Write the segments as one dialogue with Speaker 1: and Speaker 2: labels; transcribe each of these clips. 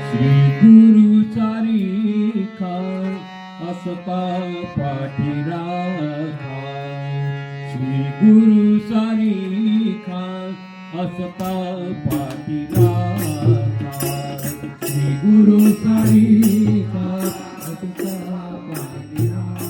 Speaker 1: श्री गुरु सारिखा असता पाठीराखा, श्री गुरु सारिखा असता पाठीराखा, श्री गुरु सारिखा असता पाठीराखा.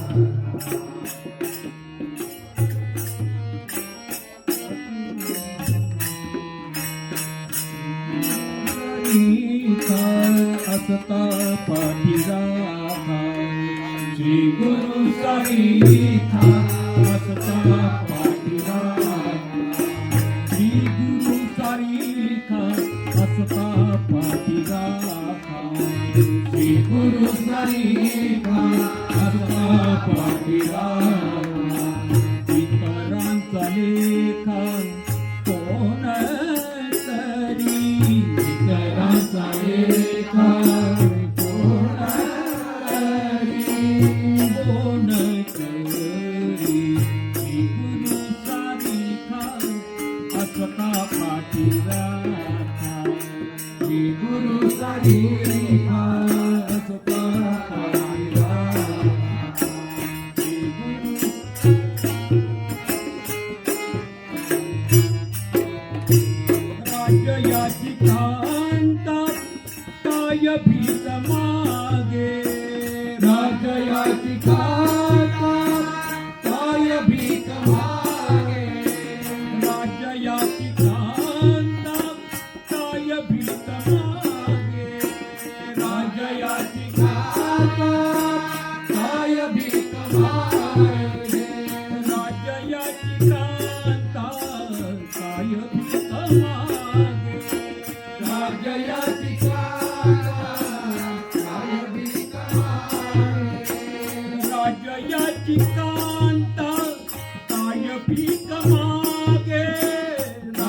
Speaker 1: असता पाठीराखा, श्री गुरु सारिखा असता पाठीराखा, श्री गुरु सारिखा असता पाठीराखा, श्री गुरु सारिखा असता पाठीराखा. इतरांचा लेखा कोण तरी, इतरांचा लेखा कोण तरी, श्री गुरु सारिखा असता पाठीराखा, श्री गुरु सारिखा असता पाठीराखा. राज्याची कांता काय भीत मागे, राज्याची कांता काय भीत मागे, राज्याची कांता काय भीत मागे, राज्याची कांता काय भीत मागे, राज्याची कांता काय भीत मागे, राज्याची कांता काय भीत मागे, राज्याची कांता काय भीत मागे,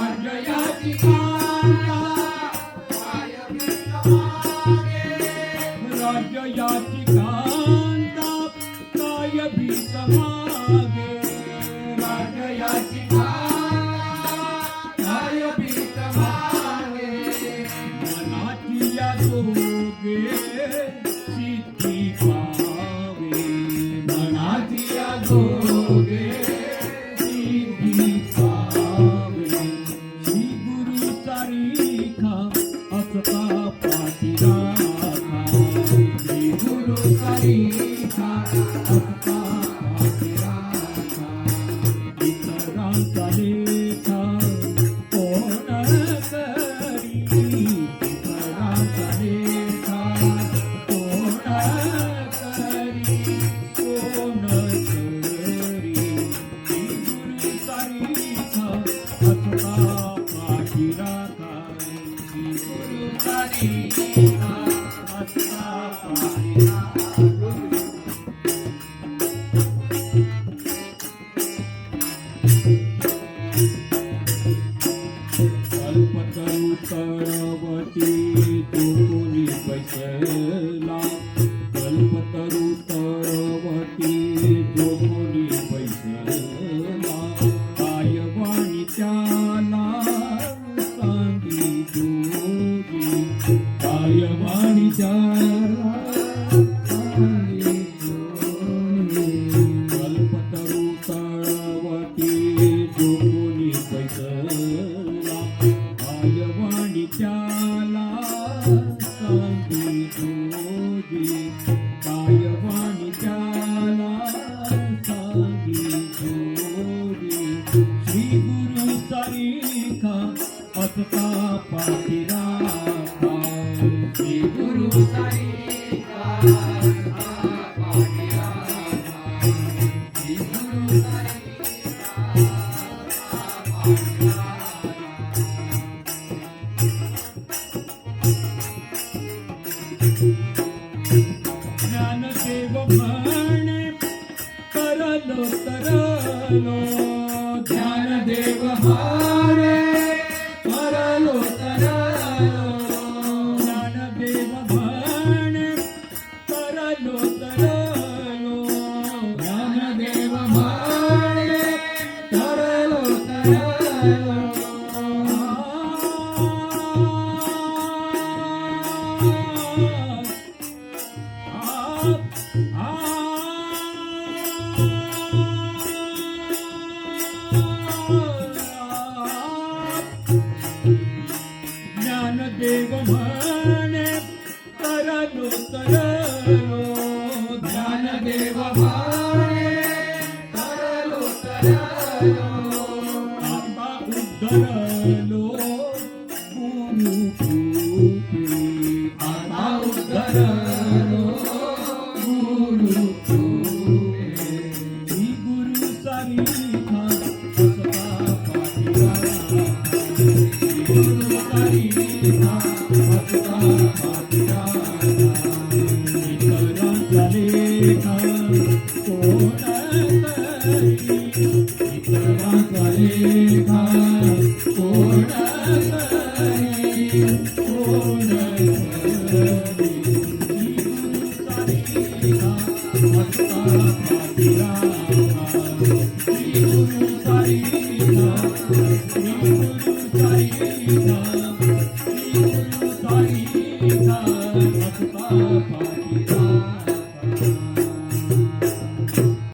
Speaker 1: राज्याची कांता काय भीत मागे, राज्याची कांता काय भीत मागे, राज्याची काय भीत मागे. मनाची या जोगे सिद्धी पावे, मनाची या जोगे सिद्धी पावे, श्री गुरु सारिखा असता पाठीराखा, श्री गुरु सारिखा असता पाठीराखा. इतरांचा लेखा कोण करी, इतरांचा लेखा कोण करी, कोण करी, श्री गुरु सारिखा असता पाठीराखा, श्री गुरु सारिखा असता पाठीराखा. कल्पतरू तळवती तो कोणी बैसला, कल्पतरू तळवती जो कोणी बैसला, काय वाणी त्याला सांगी जोगी, काय वाणी त्याला सांगी जोगी. कल्पतरू तळवती जो कोणी बैसला, काय वाणी त्याला सांगी जोगी, काय वाणी त्याला सांगी जोगी. श्री गुरु सारिखा असता पाठीराखा, श्री गुरु सारिखा असता पाठीराखा, श्री गुरु सारिखा असता पाठीराखा.
Speaker 2: ज्ञानदेव म्हणे तरलो तरलो
Speaker 1: ज्ञानदेव म्हणे तरलो तरलो
Speaker 2: आता उद्धरलो गुरु कृपे
Speaker 1: आता उद्धरलो गुरु कृपे
Speaker 2: श्री गुरु सारिखा हसता पाठीरा
Speaker 1: गुरु सारिखा हसता पाठीरा
Speaker 2: इतरांचा लेखा कोण तरी
Speaker 1: इतरांचा लेखा कोण तरी कोण तरी
Speaker 2: हसता पाठीरा
Speaker 1: श्री गुरु सारिखा